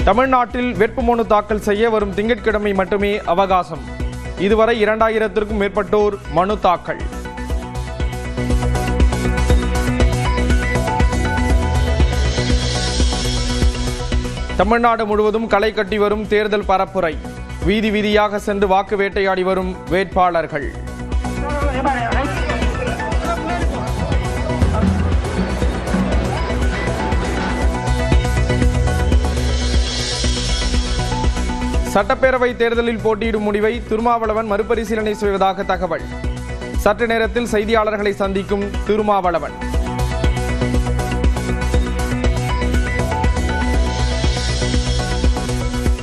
தமிழ்நாட்டில் வேட்புமனு தாக்கல் செய்ய வரும் திங்கட்கிழமை மட்டுமே அவகாசம். இதுவரை 2000க்கும் மேற்பட்டோர் மனு தாக்கல். தமிழ்நாடு முழுவதும் களை கட்டி வரும் தேர்தல் பரப்புரை. வீதி வீதியாக சென்று வாக்கு வேட்டையாடி வரும் வேட்பாளர்கள். சட்டப்பேரவை தேர்தலில் போட்டியிடும் முடிவை திருமாவளவன் மறுபரிசீலனை செய்வதாக தகவல். சற்று நேரத்தில் செய்தியாளர்களை சந்திக்கும் திருமாவளவன்.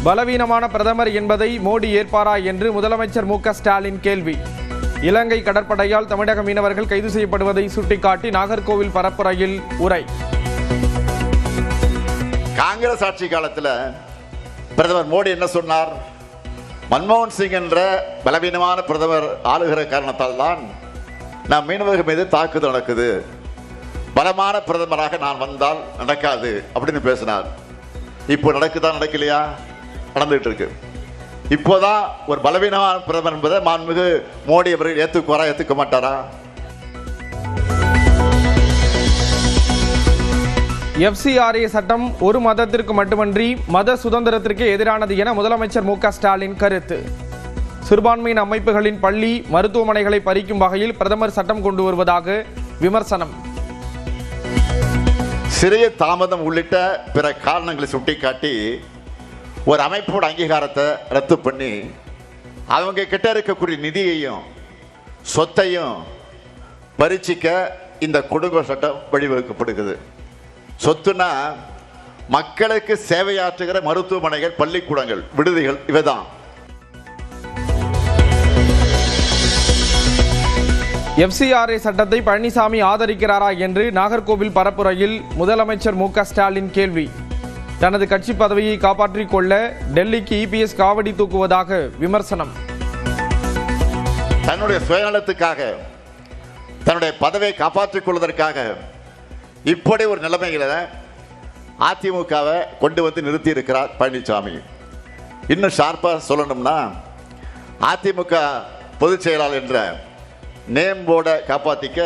பலவீனமான பிரதமர் என்பதை மோடி ஏற்பாரா என்று முதலமைச்சர் மு.க. ஸ்டாலின் கேள்வி. இலங்கை கடற்படையால் தமிழக மீனவர்கள் கைது செய்யப்படுவதை சுட்டிக்காட்டி நாகர்கோவில் பரப்புரையில் உரை. காங்கிரஸ் ஆட்சி காலத்தில் பிரதமர் மோடி என்ன சொன்னார்? மன்மோகன் சிங் என்ற பலவீனமான பிரதமர் ஆளுகிற காரணத்தால் தான் நம் மீனவர்கள் மீது தாக்குதல் நடக்குது, பலமான பிரதமராக நான் வந்தால் நடக்காது அப்படின்னு பேசினார். இப்போ நடக்குதா நடக்கலையா? நடந்துகிட்டு இருக்கு. இப்போதான் ஒரு பலவீனமான பிரதமர் என்பதை மாண்புமிகு மோடி அவர்கள் ஏற்றுக்குவாரா ஏற்றுக்க மாட்டாரா? FCRA சட்டம் ஒரு மதத்திற்கு மட்டுமன்றி மத சுதந்திரத்திற்கு எதிரானது என முதலமைச்சர் மு.க. ஸ்டாலின் கருத்து. சிறுபான்மையின் அமைப்புகளின் பள்ளி மருத்துவமனைகளை பறிக்கும் வகையில் பிரதமர் சட்டம் கொண்டு வருவதாக விமர்சனம். சிறிய தாமதம் உள்ளிட்ட பிற காரணங்களை சுட்டிக்காட்டி ஒரு அமைப்போட அங்கீகாரத்தை ரத்து பண்ணி அவங்க கிட்ட இருக்கக்கூடிய நிதியையும் சொத்தையும் பறிச்சிக்க இந்த கொடுங்கோல் சட்டம் வழிவகுக்கப்படுகிறது. சொத்துனா மக்களுக்கு சேவையாற்றுகிற மருத்துவமனைகள், பள்ளிக்கூடங்கள், விடுதிகள் இவைதான். FCRA சட்டத்தை பழனிசாமி ஆதரிக்கிறாரா என்று நாகர்கோவில் பரப்புரையில் முதலமைச்சர் மு.க. ஸ்டாலின் கேள்வி. தனது கட்சி பதவியை காப்பாற்றிக் கொள்ள டெல்லிக்கு EPS காவடி தூக்குவதாக விமர்சனம். தன்னுடைய சுயநலத்துக்காக, தன்னுடைய பதவியை காப்பாற்றிக் கொள்வதற்காக இப்படி ஒரு நிலைமையில அதிமுகவை கொண்டு வந்து நிறுத்தி இருக்கிறார் பழனிசாமி. இன்னும் ஷார்ப்பா சொல்லணும்னா அதிமுக பொதுச் செயலாளர் என்ற நேம் போர்டை காப்பாற்றிக்க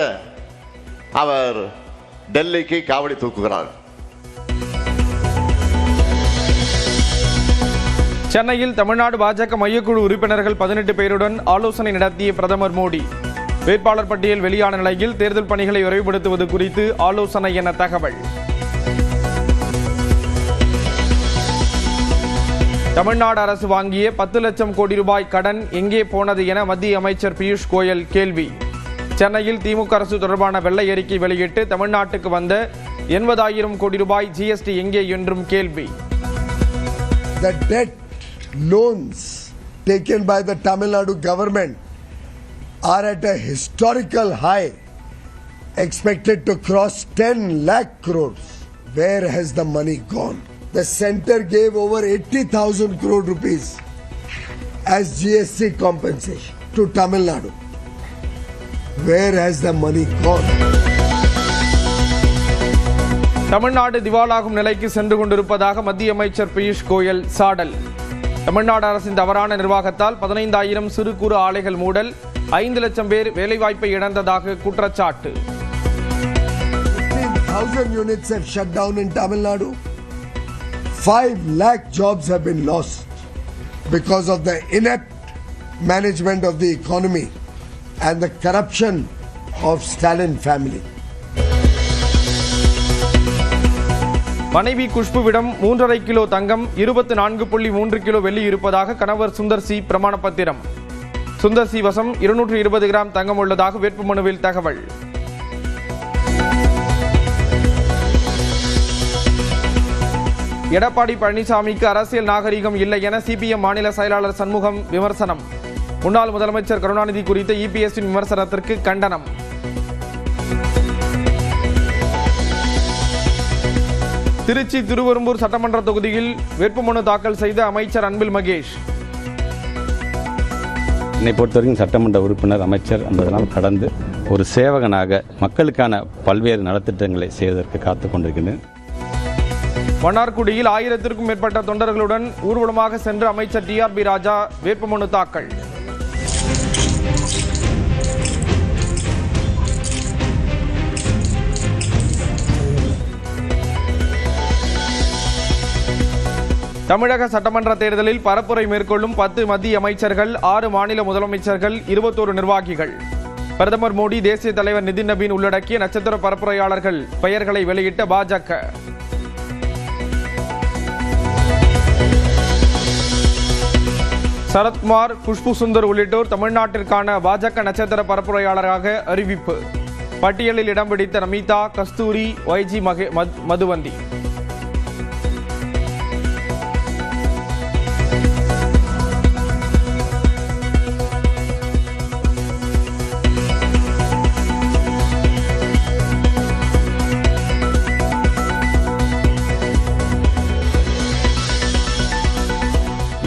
அவர் டெல்லிக்கு காவடி தூக்குகிறார். சென்னையில் தமிழ்நாடு பாஜக மையக்குழு உறுப்பினர்கள் 18 பேருடன் ஆலோசனை நடத்திய பிரதமர் மோடி. வேட்பாளர் பட்டியல் வெளியான நிலையில் தேர்தல் பணிகளை விரைவுபடுத்துவது குறித்து ஆலோசனை என தகவல். தமிழ்நாடு அரசு வாங்கிய 10 லட்சம் கோடி ரூபாய் கடன் எங்கே போனது என மத்திய அமைச்சர் பியூஷ் கோயல் கேள்வி. சென்னையில் திமுக அரசு தொடர்பான வெள்ளை அறிக்கை வெளியிட்டு தமிழ்நாட்டுக்கு வந்த 80,000 கோடி ரூபாய் GST எங்கே என்றும் கேள்வி. The debt loans taken by the Tamil Nadu government are at a historical high, expected to cross 10 lakh crores. Where has the money gone? The center gave over 80,000 crore rupees as GST compensation to Tamil Nadu. Where has the money gone? Tamil Nadu திவாலாகும் நிலைக்கு சென்று கொண்டிருப்பதாக மத்திய அமைச்சர் பியூஷ் கோயல் சாடல். தமிழ்நாடு அரசின் தவறான நிர்வாகத்தால் 15,000 சிறு குறு ஆலைகள் மூடல், 5 லட்சம் பேர் வேலைவாய்ப்பை இழந்ததாக குற்றச்சாட்டு. 15,000 units have shut down in Tamil Nadu. 5 lakh jobs have been lost because of the inept management of the economy and the corruption of Stalin family. மனைவி குஷ்புவிடம் 3.5 கிலோ தங்கம், 24.3 கிலோ வெள்ளி இருப்பதாக கணவர் சுந்தர் சி பிரமாண பத்திரம். சுந்தர் சி வசம் 220 கிராம் தங்கம் உள்ளதாக வேட்புமனுவில் தகவல். எடப்பாடி பழனிசாமிக்கு அரசியல் நாகரிகம் இல்லை என CPM மாநில செயலாளர் சண்முகம் விமர்சனம். முன்னாள் முதலமைச்சர் கருணாநிதி குறித்த EPS-இன் விமர்சனத்திற்கு கண்டனம். திருச்சி திருவெரும்பூர் சட்டமன்ற தொகுதியில் வேட்புமனு தாக்கல் செய்த அமைச்சர் அன்பில் மகேஷ். என்னை பொறுத்தவரைக்கும் சட்டமன்ற உறுப்பினர், அமைச்சர் என்பதெல்லாம் கடந்து ஒரு சேவகனாக மக்களுக்கான பல்வேறு நலத்திட்டங்களை செய்வதற்கு காத்து கொண்டிருக்கின்றேன். மன்னார்குடியில் 1000க்கும் மேற்பட்ட தொண்டர்களுடன் ஊர்வலமாக சென்று அமைச்சர் டிஆர்பி ராஜா வேட்புமனு தாக்கல். தமிழக சட்டமன்ற தேர்தலில் பரப்புரை மேற்கொள்ளும் 10 மத்திய அமைச்சர்கள், 6 மாநில முதலமைச்சர்கள், 21 நிர்வாகிகள். பிரதமர் மோடி, தேசிய தலைவர் நிதின் நபீன் உள்ளடக்கிய நட்சத்திர பரப்புரையாளர்கள் பெயர்களை வெளியிட்ட பாஜக. சரத்குமார், குஷ்பு சுந்தர் உள்ளிட்டோர் தமிழ்நாட்டிற்கான பாஜக நட்சத்திர பரப்புரையாளராக அறிவிப்பு. பட்டியலில் இடம் பிடித்த நமிதா, கஸ்தூரி, YG மதுவந்தி.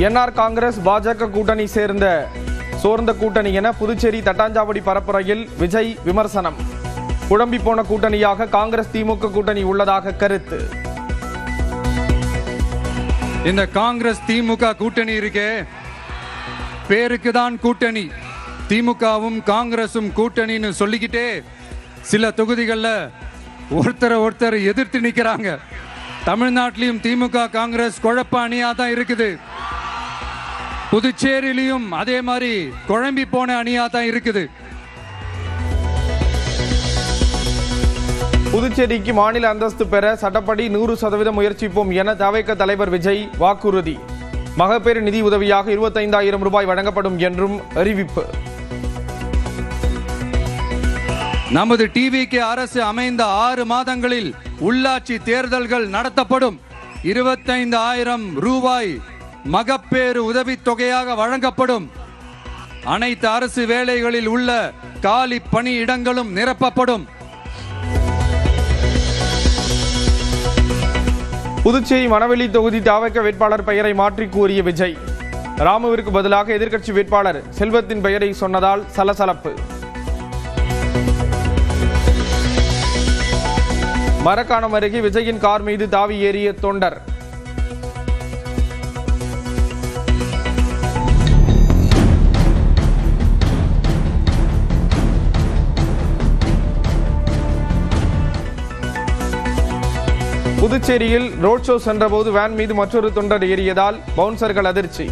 என்ஆர் காங்கிரஸ் பாஜக கூட்டணி சோர்ந்த கூட்டணி என புதுச்சேரி தட்டாஞ்சாவடி பரப்புரையில் விஜய் விமர்சனம். குழம்பி போன கூட்டணியாக காங்கிரஸ் திமுக கூட்டணி உள்ளதாக கருத்து. இந்த காங்கிரஸ் திமுக கூட்டணி இருக்கே, பேருக்கு தான் கூட்டணி. திமுகவும் காங்கிரசும் கூட்டணின்னு சொல்லிக்கிட்டே சில தொகுதிகளில் ஒருத்தர் எதிர்த்து நிற்கிறாங்க. தமிழ்நாட்டிலையும் திமுக காங்கிரஸ் குழப்ப அணியாக தான் இருக்குது. புதுச்சேரியிலையும் அதே மாதிரி குழம்பி போன அணியா தான் இருக்குது. புதுச்சேரிக்கு மாநில அந்தஸ்து பெற சட்டப்படி 100% முயற்சிப்போம் என தவிக தலைவர் விஜய் வாக்குறுதி. மகப்பேறு நிதி உதவியாக 25,000 ரூபாய் வழங்கப்படும் என்றும் அறிவிப்பு. நமது டிவிக்கு அரசு அமைந்த 6 மாதங்களில் உள்ளாட்சி தேர்தல்கள் நடத்தப்படும். 25,000 ரூபாய் மகப்பேறு உதவித்தொகையாக வழங்கப்படும். அனைத்து அரசு வேலைகளில் உள்ள காலி பணி இடங்களும் நிரப்பப்படும். புதுச்சேரி மணவெளி தொகுதி தவிக வேட்பாளர் பெயரை மாற்றி கூறிய விஜய். ராமுவிற்கு பதிலாக எதிர்க்கட்சி வேட்பாளர் செல்வத்தின் பெயரை சொன்னதால் சலசலப்பு. மரக்காணம் அருகே விஜயின் கார் மீது தாவி ஏறிய தொண்டர். புதுச்சேரியில் ரோட் ஷோ சென்றபோது வேன் மீது மற்றொரு தொண்டர் ஏறியதால் பவுன்சர்கள் அதிர்ச்சி.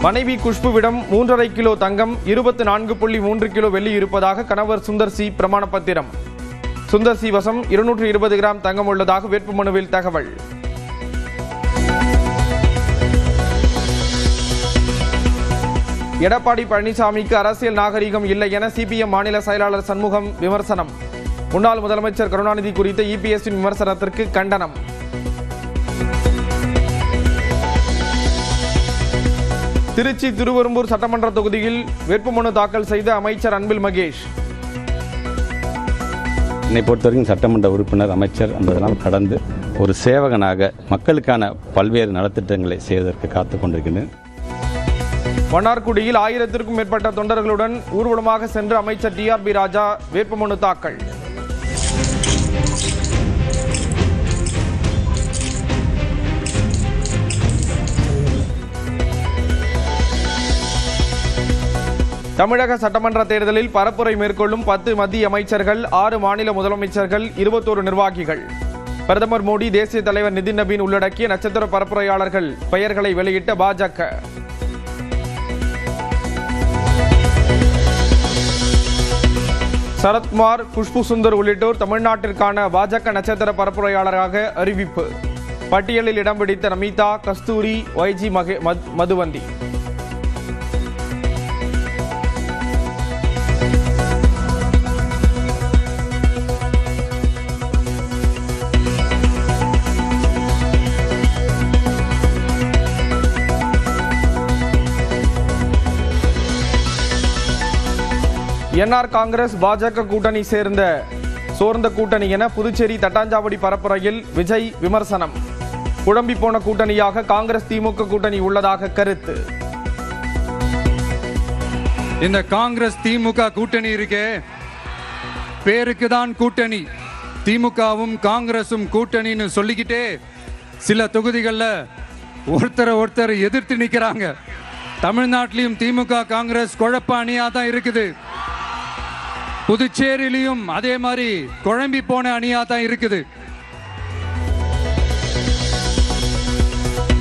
மனைவி குஷ்புவிடம் 3.5 கிலோ தங்கம், 24.3 கிலோ வெள்ளி இருப்பதாக கணவர் சுந்தர் சி பிரமாண பத்திரம். சுந்தர் சி வசம் 220 கிராம் தங்கம் உள்ளதாக வேட்புமனுவில் தகவல். எடப்பாடி பழனிசாமிக்கு அரசியல் நாகரிகம் இல்லை என சிபிஎம் மாநில செயலாளர் சண்முகம் விமர்சனம். முன்னாள் முதலமைச்சர் கருணாநிதி குறித்த இபிஎஸ்ஸின் விமர்சனத்திற்கு கண்டனம். திருச்சி திருவெரும்பூர் சட்டமன்ற தொகுதியில் வேட்புமனு தாக்கல் செய்த அமைச்சர் அன்பில் மகேஷ். என்னை பொறுத்தவரைக்கும் சட்டமன்ற உறுப்பினர், அமைச்சர் என்பதெல்லாம் கடந்து ஒரு சேவகனாக மக்களுக்கான பல்வேறு நலத்திட்டங்களை செய்வதற்கு காத்துக் கொண்டிருக்கிறேன். மன்னார்குடியில் 1000க்கும் மேற்பட்ட தொண்டர்களுடன் ஊர்வலமாக சென்று அமைச்சர் டிஆர்பி ராஜா வேட்புமனு தாக்கல். தமிழக சட்டமன்ற தேர்தலில் பரப்புரை மேற்கொள்ளும் 10 மத்திய அமைச்சர்கள், 6 மாநில முதலமைச்சர்கள், 21 நிர்வாகிகள். பிரதமர் மோடி, தேசிய தலைவர் நிதின் நபீன் உள்ளடக்கிய நட்சத்திர பரப்புரையாளர்கள் பெயர்களை வெளியிட்ட பாஜக. சரத்குமார், குஷ்பு சுந்தர் உள்ளிட்டோர் தமிழ்நாட்டிற்கான பாஜக நட்சத்திர பரப்புரையாளராக அறிவிப்பு. பட்டியலில் இடம் பிடித்த நமிதா, கஸ்தூரி, YG மதுவந்தி. என்ஆர் காங்கிரஸ் பாஜக கூட்டணி சோர்ந்த கூட்டணி என புதுச்சேரி தட்டாஞ்சாவடி பரப்புரையில் விஜய் விமர்சனம். குழம்பி போன கூட்டணியாக காங்கிரஸ் திமுக கூட்டணி உள்ளதாக கருத்து. இந்த காங்கிரஸ் திமுக கூட்டணி இருக்கே, பேருக்கு தான் கூட்டணி. திமுகவும் காங்கிரசும் கூட்டணின்னு சொல்லிக்கிட்டே சில தொகுதிகளில் ஒருத்தர் எதிர்த்து நிற்கிறாங்க. தமிழ்நாட்டிலையும் திமுக காங்கிரஸ் குழப்ப அணியா தான் இருக்குது. புதுச்சேரியிலையும் அதே மாதிரி குழம்பி போன அணியா தான் இருக்குது.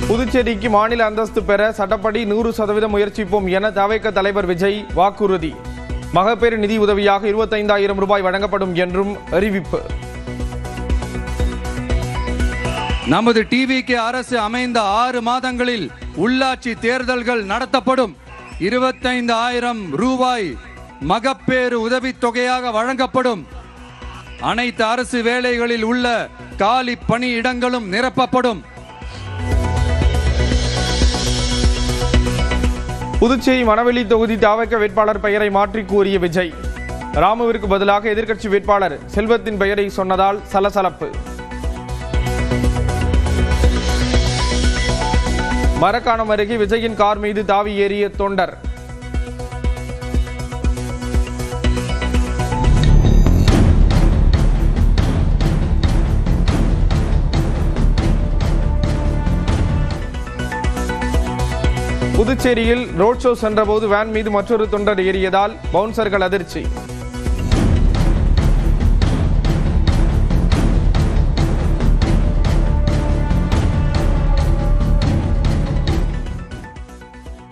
புதுச்சேரிக்கு மாநில அந்தஸ்து பெற சட்டப்படி 100% முயற்சிப்போம் என தவிக தலைவர் விஜய் வாக்குறுதி. மகப்பேறு நிதி உதவியாக 25,000 ரூபாய் வழங்கப்படும் என்றும் அறிவிப்பு. நமது டிவிக்கு அரசு அமைந்த 6 மாதங்களில் உள்ளாட்சி தேர்தல்கள் நடத்தப்படும். 25,000 ரூபாய் மகப்பேறு உதவித்தொகையாக வழங்கப்படும். அனைத்து அரசு வேலைகளில் உள்ள காலி பணியிடங்களும் நிரப்பப்படும். புதுச்சேரி மணவெளி தொகுதி தவிக வேட்பாளர் பெயரை மாற்றி கூறிய விஜய். ராமுவிற்கு பதிலாக எதிர்க்கட்சி வேட்பாளர் செல்வத்தின் பெயரை சொன்னதால் சலசலப்பு. மரக்காணம் அருகே விஜயின் கார் மீது தாவி ஏறிய தொண்டர். புதுச்சேரியில் ரோட் ஷோ சென்றபோது வேன் மீது மற்றொரு தொண்டர் ஏறியதால் பவுன்சர்கள் அதிர்ச்சி.